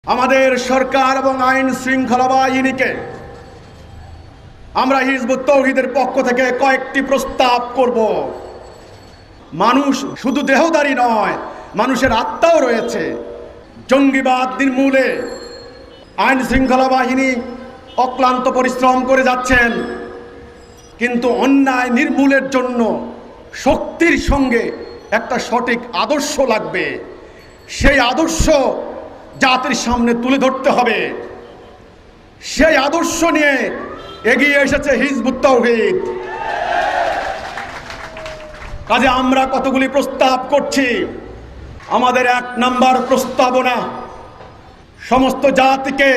আমাদের সরকার এবং আইন শৃঙ্খলা বাহিনীকে আমরা হিজবুত তৌহিদের পক্ষ থেকে কয়েকটি প্রস্তাব করব। মানুষ শুধু দেহধারী নয়, মানুষের আত্মাও রয়েছে। জঙ্গিবাদ নির্মূলে আইন শৃঙ্খলা বাহিনী অক্লান্ত পরিশ্রম করে যাচ্ছেন, কিন্তু অন্যায় নির্মূলের জন্য শক্তির সঙ্গে একটা সঠিক আদর্শ লাগবে। সেই আদর্শ জাতির সামনে তুলে ধরতে হবে। সেই আদর্শ নিয়ে এগিয়ে এসেছে হিজবুত তৌহিদ। কাজে আমরা কতগুলি প্রস্তাব করছি। আমাদের ১ নম্বর প্রস্তাবনা, সমস্ত জাতিকে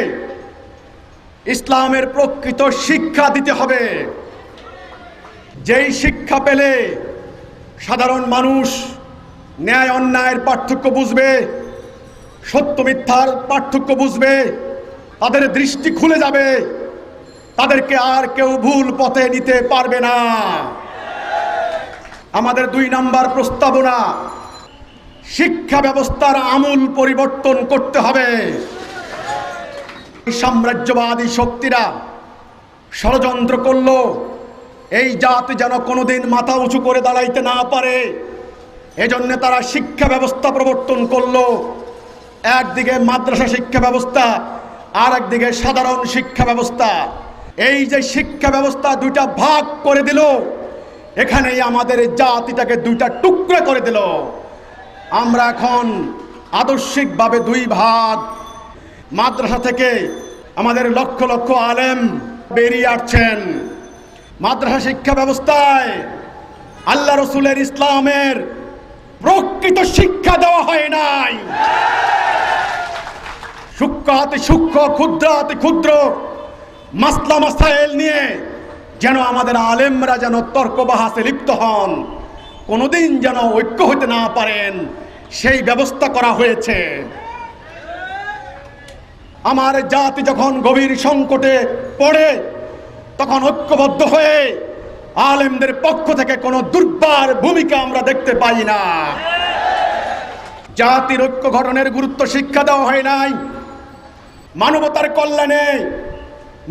ইসলামের প্রকৃত শিক্ষা দিতে হবে। যেই শিক্ষা পেলে সাধারণ মানুষ ন্যায় অন্যায়ের পার্থক্য বুঝবে, সত্য মিথ্যার পার্থক্য বুঝবে, তাদের দৃষ্টি খুলে যাবে, তাদেরকে আর কেউ ভুল পথে নিতে পারবে না। আমাদের ২ নম্বর প্রস্তাবনা, শিক্ষা ব্যবস্থার আমূল পরিবর্তন করতে হবে। সাম্রাজ্যবাদী শক্তিরা ষড়যন্ত্র করল এই জাতি যেন কোনোদিন মাথা উঁচু করে দাঁড়াইতে না পারে। এজন্য তারা শিক্ষা ব্যবস্থা প্রবর্তন করলো। একদিকে মাদ্রাসা শিক্ষা ব্যবস্থা, আর একদিকে সাধারণ শিক্ষা ব্যবস্থা। এই যে শিক্ষা ব্যবস্থা দুইটা ভাগ করে দিল, এখানেই আমাদের জাতিটাকে দুইটা টুকরা করে দিল। আমরা এখন আদর্শিকভাবে ২ ভাগ। মাদ্রাসা থেকে আমাদের লক্ষ লক্ষ আলেম বেরিয়ে আসছেন। মাদ্রাসা শিক্ষা ব্যবস্থায় আল্লাহ রসুলের ইসলামের প্রকৃত শিক্ষা দেওয়া হয় নাই। সূক্ষ্ম অতি সূক্ষ্ম, ক্ষুদ্র অতি ক্ষুদ্র মাসলা মাসাইল নিয়ে যেন আমাদের আলেমরা যেন তর্ক বাহাসে লিপ্ত হন, কোনোদিন যেন ঐক্য হতে না পারেন, সেই ব্যবস্থা করা হয়েছে। আমার জাতি যখন গভীর সংকটে পড়ে, তখন ঐক্যবদ্ধ হয়ে আলেমদের পক্ষ থেকে কোনো দুর্বার ভূমিকা আমরা দেখতে পাই না। জাতির ঐক্য গঠনের গুরুত্ব শিক্ষা দেওয়া হয় নাই। মানবতার কল্যাণে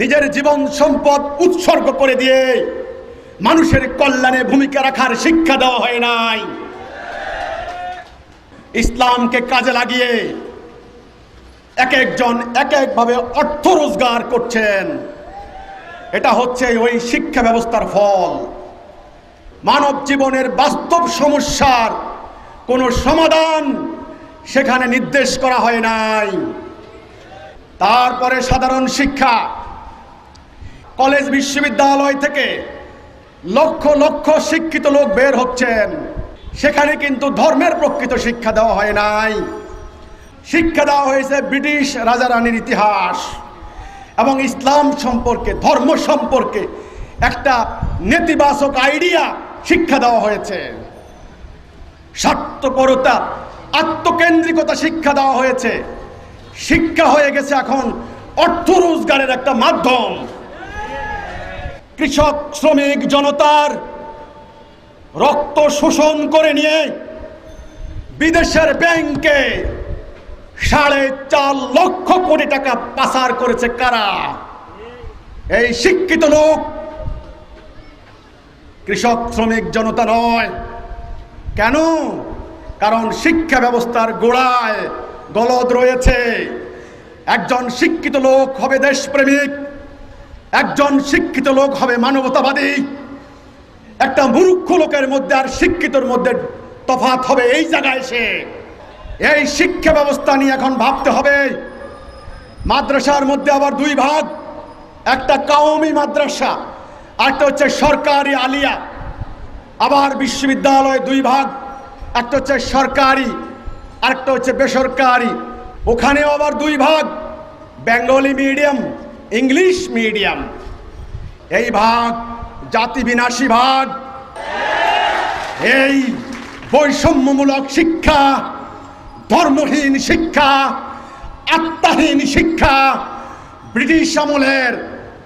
নিজের জীবন সম্পদ উৎসর্গ করে দিয়ে মানুষের কল্যাণে ভূমিকা রাখার শিক্ষা দেওয়া হয় নাই। ইসলামকে কাজে লাগিয়ে এক একজন এক একভাবে অর্থ রোজগার করছেন। এটা হচ্ছে ওই শিক্ষা ব্যবস্থার ফল। মানব জীবনের বাস্তব সমস্যার কোনো সমাধান সেখানে নির্দেশ করা হয় নাই। তারপরে সাধারণ শিক্ষা, কলেজ বিশ্ববিদ্যালয় থেকে লক্ষ লক্ষ শিক্ষিত লোক বের হচ্ছেন, সেখানে কিন্তু ধর্মের প্রকৃত শিক্ষা দেওয়া হয় নাই। শিক্ষা দেওয়া হয়েছে ব্রিটিশ রাজারানীর ইতিহাস এবং ইসলাম সম্পর্কে, ধর্ম সম্পর্কে একটা নেতিবাচক আইডিয়া শিক্ষা দেওয়া হয়েছে। স্বার্থপরতা, আত্মকেন্দ্রিকতা শিক্ষা দেওয়া হয়েছে। শিক্ষা হয়ে গেছে এখন অর্থ রোজগারের একটা মাধ্যম। কৃষক শ্রমিক জনতার রক্ত শোষণ করে নিয়ে বিদেশের ব্যাংকে 4.5 লক্ষ কোটি টাকা পাচার করেছে কারা? এই শিক্ষিত লোক, কৃষক শ্রমিক জনতা নয়। কেন? কারণ শিক্ষা ব্যবস্থার গোড়ায় গলদ রয়েছে। একজন শিক্ষিত লোক হবে দেশপ্রেমিক, একজন শিক্ষিত লোক হবে মানবতাবাদী। একটা মূর্খ লোকের মধ্যে আর শিক্ষিতর মধ্যে তফাৎ হবে এই জায়গায় এসে। এই শিক্ষা ব্যবস্থা নিয়ে এখন ভাবতে হবে। মাদ্রাসার মধ্যে আবার 2 ভাগ, একটা কওমি মাদ্রাসা, আরেকটা হচ্ছে সরকারি আলিয়া। আবার বিশ্ববিদ্যালয় 2 ভাগ, একটা হচ্ছে সরকারি, আরেকটা হচ্ছে বেসরকারি। ওখানেও আবার 2 ভাগ, বেঙ্গলি মিডিয়াম, ইংলিশ মিডিয়াম। এই ভাগ জাতি বিনাশী ভাগ। এই বৈষম্যমূলক শিক্ষা, ধর্মহীন শিক্ষা, আত্মাহীন শিক্ষা, ব্রিটিশ আমলের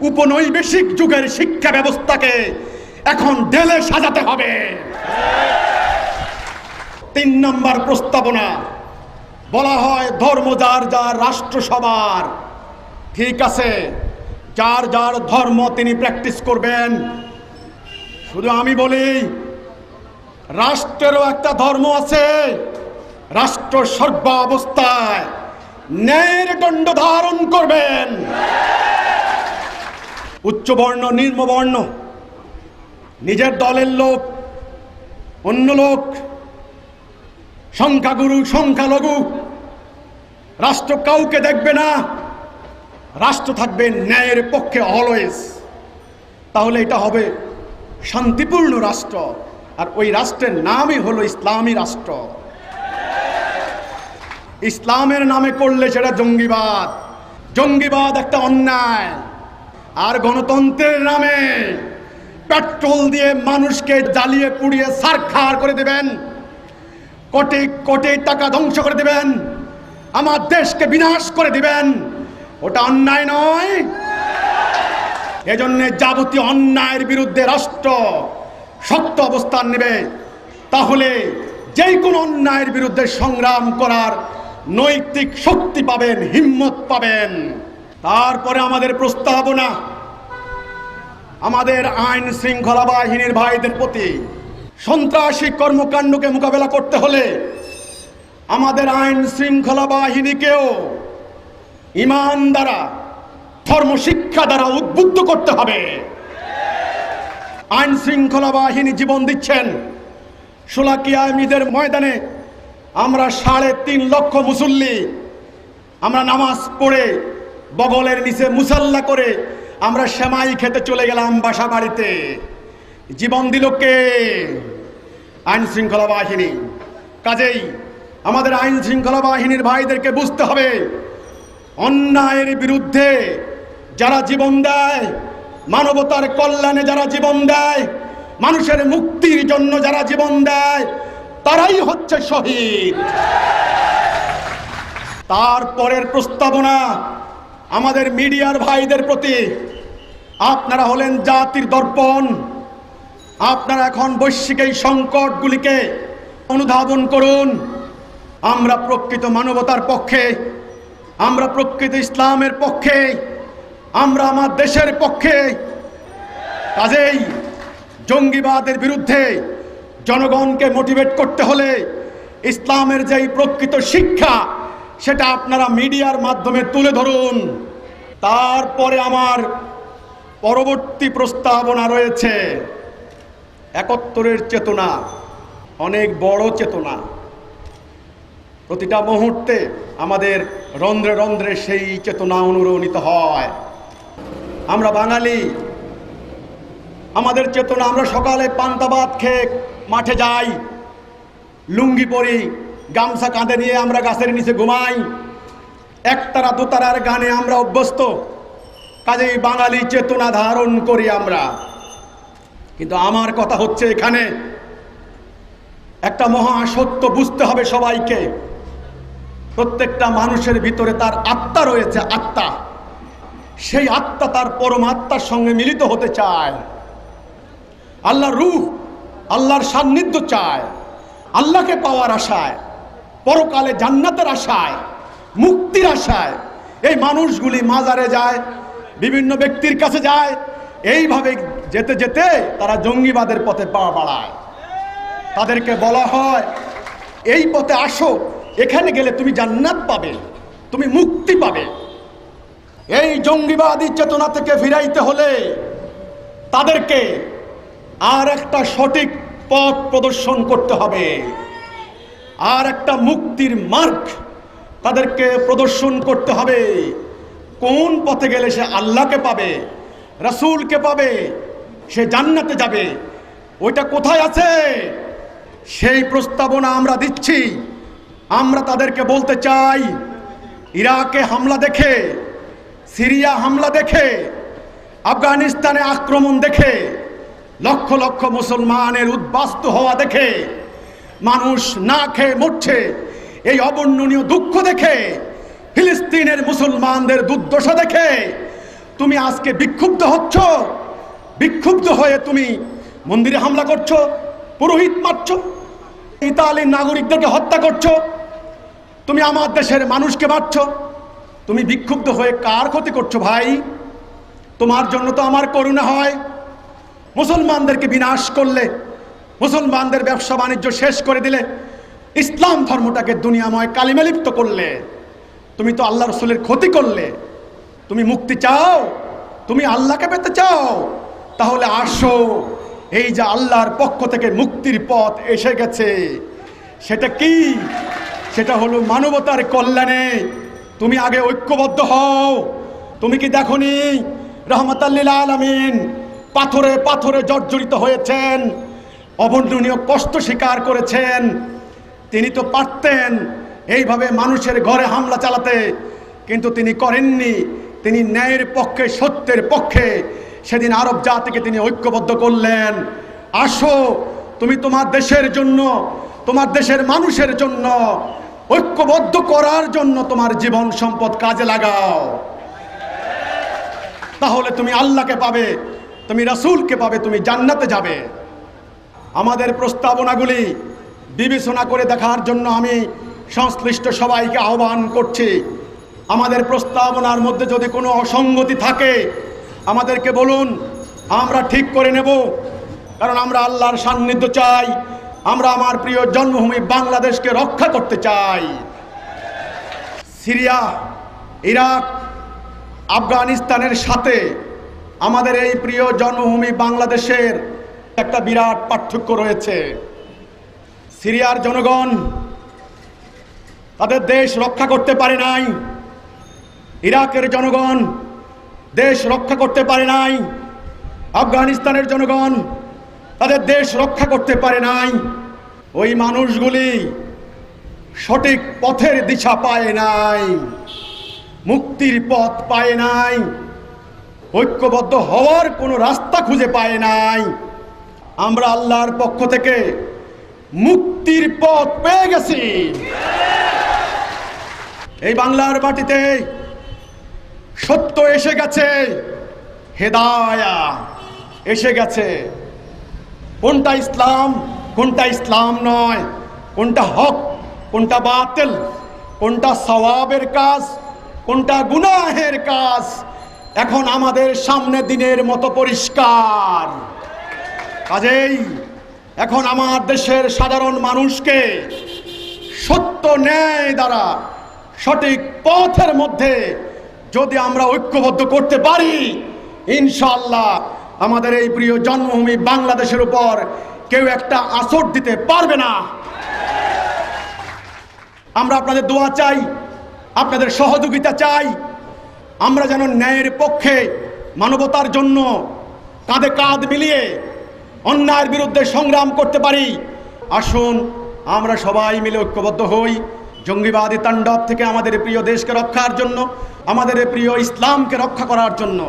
উপনৈবেশিক যুগের শিক্ষা ব্যবস্থাকে এখন ঢেলে সাজাতে হবে। 3 নম্বর প্রস্তাবনা, বলা হয় ধর্ম যার যার, রাষ্ট্র সবার। ঠিক আছে, যার যার ধর্ম তিনি প্র্যাকটিস করবেন। শুধু আমি বলি, রাষ্ট্রেরও একটা ধর্ম আছে। রাষ্ট্র সর্বাবস্থায় ন্যায়ের দণ্ড ধারণ করবেন। উচ্চবর্ণ, নিম্নবর্ণ, নিজের দলের লোক, অন্য লোক, সংখ্যাগুরু, সংখ্যালঘু, রাষ্ট্র কাউকে দেখবে না। রাষ্ট্র থাকবে ন্যায়ের পক্ষে অলওয়েজ। তাহলে এটা হবে শান্তিপূর্ণ রাষ্ট্র। আর ওই রাষ্ট্রের নামই হলো ইসলামী রাষ্ট্র। ইসলামের নামে করলে সেটা জঙ্গিবাদ। জঙ্গিবাদ একটা অন্যায়। আর গণতন্ত্রের নামে পেট্রোল দিয়ে মানুষকে জ্বালিয়ে পুড়িয়ে ছারখার করে দেবেন, কোটি কোটি টাকা ধ্বংস করে দেবেন, আমার দেশকে বিনাশ করে দিবেন, ওটা অন্যায় নয়? এজন্য যাবতীয় অন্যায়ের বিরুদ্ধে রাষ্ট্র শক্ত অবস্থান নেবে। তাহলে যে কোনো অন্যায়ের বিরুদ্ধে সংগ্রাম করার নৈতিক শক্তি পাবেন, হিম্মত পাবেন। তারপরে আমাদের প্রস্তাবনা, আমাদের আইন শৃঙ্খলা বাহিনীর ভাইদের প্রতি সন্ত্রাসী কর্মকাণ্ডকে মোকাবেলা করতে হলে আমাদের আইন শৃঙ্খলা বাহিনীকেও ঈমান দ্বারা, ধর্মশিক্ষা দ্বারা উদ্বুদ্ধ করতে হবে। আইন শৃঙ্খলা বাহিনী জীবন দিচ্ছেন। শোলাকিয়া ঈদের ময়দানে আমরা 3.5 লক্ষ মুসল্লি, আমরা নামাজ পড়ে বগলের নিচে মুসাল্লা করে আমরা সেমাই খেতে চলে গেলাম বাসা বাড়িতে। জীবন দিল কে? আইন শৃঙ্খলা বাহিনী। কাজেই আমাদের আইন শৃঙ্খলা বাহিনীর ভাইদেরকে বুঝতে হবে, অন্যায়ের বিরুদ্ধে যারা জীবন দেয়, মানবতার কল্যাণে যারা জীবন দেয়, মানুষের মুক্তির জন্য যারা জীবন দেয়, তারাই হচ্ছে শহীদ। তারপরের প্রস্তাবনা আমাদের মিডিয়ার ভাইদের প্রতি, আপনারা হলেন জাতির দর্পণ। আপনারা এখন বৈশ্বিক এই সংকটগুলিকে অনুধাবন করুন। আমরা প্রকৃত মানবতার পক্ষে, আমরা প্রকৃত ইসলামের পক্ষে, আমরা আমার দেশের পক্ষে। কাজেই জঙ্গিবাদের বিরুদ্ধে জনগণকে মোটিভেট করতে হলে ইসলামের যেই প্রকৃত শিক্ষা, সেটা আপনারা মিডিয়ার মাধ্যমে তুলে ধরুন। তারপরে আমার পরবর্তী প্রস্তাবনা রয়েছে 71-এর চেতনা, অনেক বড় চেতনা। প্রতিটা মুহূর্তে আমাদের রন্ধ্রে রন্ধ্রে সেই চেতনা অনুরণিত হয়। আমরা বাঙালি, আমাদের চেতনা, আমরা সকালে পান্তা ভাত খেয়ে মাঠে যাই, লুঙ্গি পরি, গামছা কাঁধে নিয়ে আমরা গাছের নিচে ঘুমাই, একতারা দোতারার গানে আমরা অভ্যস্ত। কাজেই বাঙালি চেতনা ধারণ করি আমরা। কিন্তু আমার কথা হচ্ছে, এখানে একটা মহা সত্য বুঝতে হবে সবাইকে। প্রত্যেকটা মানুষের ভিতরে তার আত্মা রয়েছে, আত্মা। সেই আত্মা তার পরমাত্মার সঙ্গে মিলিত হতে চায়। আল্লাহর রূহ, আল্লাহর সান্নিধ্য চায়, আল্লাহকে পাওয়ার আশায়, পরকালে জান্নাতের আশায়, মুক্তির আশায় এই মানুষগুলি মাজারে যায়, বিভিন্ন ব্যক্তির কাছে যায়। এইভাবে যেতে যেতে তারা জঙ্গিবাদের পথে পা বাড়ায়। তাদেরকে বলা হয়, এই পথে আসো, এখানে গেলে তুমি জান্নাত পাবে, তুমি মুক্তি পাবে। এই জঙ্গিবাদী চেতনা থেকে ফিরাইতে হলে তাদেরকে আর একটা সঠিক পথ প্রদর্শন করতে হবে, আর একটা মুক্তির মার্গ তাদেরকে প্রদর্শন করতে হবে। কোন পথে গেলে সে আল্লাহকে পাবে, রাসূলকে পাবে, সে জান্নাতে যাবে, ওইটা কোথায় আছে? সেই প্রস্তাবনা আমরা দিচ্ছি। আমরা তাদেরকে বলতে চাই, ইরাকে হামলা দেখে, সিরিয়া হামলা দেখে, আফগানিস্তানে আক্রমণ দেখে, লক্ষ লক্ষ মুসলমানের উদ্বাস্তু হওয়া দেখে, মানুষ না খেয়ে মরছে, এই অবর্ণনীয় দুঃখ দেখে, ফিলিস্তিনের মুসলমানদের দুর্দশা দেখে তুমি আজকে বিক্ষুব্ধ হচ্ছ। বিক্ষুব্ধ হয়ে তুমি মন্দিরে হামলা করছো, পুরোহিত মারছো, ইতালির নাগরিকদেরকে হত্যা করছো। তুমি আমার দেশের মানুষকে মারছো। তুমি বিক্ষুব্ধ হয়ে কার ক্ষতি করছো ভাই? তোমার জন্য তো আমার করুণা হয়। মুসলমানদেরকে বিনাশ করলে, মুসলমানদের ব্যবসা বাণিজ্য শেষ করে দিলে, ইসলাম ধর্মটাকে দুনিয়াময় কালিমালিপ্ত করলে, তুমি তো আল্লাহ রসুলের ক্ষতি করলে। তুমি মুক্তি চাও, তুমি আল্লাহকে পেতে চাও, তাহলে আসো, এই যে আল্লাহর পক্ষ থেকে মুক্তির পথ এসে গেছে। সেটা কি? সেটা হলো মানবতার কল্যাণে। তুমি আগে ঐক্যবদ্ধ হও। তুমি কি দেখোনি রহমাতাল লিল আলামিন পাথরে পাথরে জর্জরিত হয়েছেন, অবর্ণনীয় কষ্ট স্বীকার করেছেন। তিনি তো পারতেন এইভাবে মানুষের ঘরে হামলা চালাতে, কিন্তু তিনি করেননি। তিনি ন্যায়ের পক্ষে, সত্যের পক্ষে সেদিন আরব জাতিকে তিনি ঐক্যবদ্ধ করলেন। আসো, তুমি তোমার দেশের জন্য, তোমার দেশের মানুষের জন্য ঐক্যবদ্ধ করার জন্য তোমার জীবন সম্পদ কাজে লাগাও। তাহলে তুমি আল্লাহকে পাবে, তুমি রাসূলকে পাবে, তুমি জান্নাতে যাবে। আমাদের প্রস্তাবনাগুলি বিবেচনা করে দেখার জন্য আমি সংশ্লিষ্ট সবাইকে আহ্বান করছি। আমাদের প্রস্তাবনার মধ্যে যদি কোনো অসঙ্গতি থাকে আমাদেরকে বলুন, আমরা ঠিক করে নেব। কারণ আমরা আল্লাহর সান্নিধ্য চাই, আমরা আমার প্রিয় জন্মভূমি বাংলাদেশকে রক্ষা করতে চাই। সিরিয়া, ইরাক, আফগানিস্তানের সাথে আমাদের এই প্রিয় জন্মভূমি বাংলাদেশের একটা বিরাট পার্থক্য রয়েছে। সিরিয়ার জনগণ তাদের দেশ রক্ষা করতে পারে নাই, ইরাকের জনগণ দেশ রক্ষা করতে পারে নাই, আফগানিস্তানের জনগণ তাদের দেশ রক্ষা করতে পারে নাই। ওই মানুষগুলি সঠিক পথের দিশা পায় নাই, মুক্তির পথ পায় নাই, ঐক্যবদ্ধ হওয়ার কোনো রাস্তা খুঁজে পায় নাই। আমরা আল্লাহর পক্ষ থেকে মুক্তির পথ পেয়ে গেছি। এই বাংলার মাটিতে সত্য এসে গেছে, হেদায়াত এসে গেছে। কোনটা ইসলাম, কোনটা ইসলাম নয়, কোনটা হক, কোনটা বাতিল, কোনটা সওয়াবের কাজ, কোনটা গুনাহের কাজ, এখন আমাদের সামনে দিনের মতো পরিষ্কার। কাজেই এখন আমার দেশের সাধারণ মানুষকে সত্য ন্যায় দ্বারা সঠিক পথের মধ্যে যদি আমরা ঐক্যবদ্ধ করতে পারি, ইনশাআল্লাহ আমাদের এই প্রিয় জন্মভূমি বাংলাদেশের উপর কেউ একটা আসর দিতে পারবে না। আমরা আপনাদের দোয়া চাই, আপনাদের সহযোগিতা চাই। আমরা যেন ন্যায়ের পক্ষে, মানবতার জন্য কাঁধে কাঁধ মিলিয়ে অন্যায়ের বিরুদ্ধে সংগ্রাম করতে পারি। আসুন আমরা সবাই মিলে ঐক্যবদ্ধ হই, জঙ্গিবাদী তাণ্ডব থেকে আমাদের প্রিয় দেশকে রক্ষার জন্য, আমাদের প্রিয় ইসলামকে রক্ষা করার জন্য।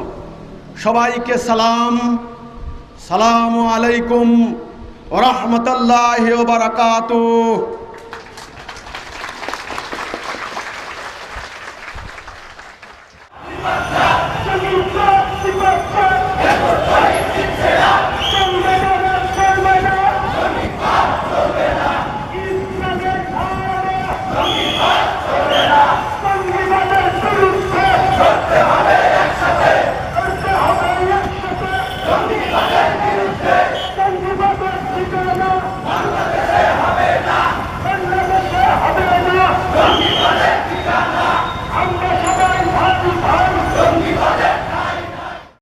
সবাইকে সালাম, সালামু আলাইকুম ওয়া রাহমাতুল্লাহি ওয়া বারাকাতুহু।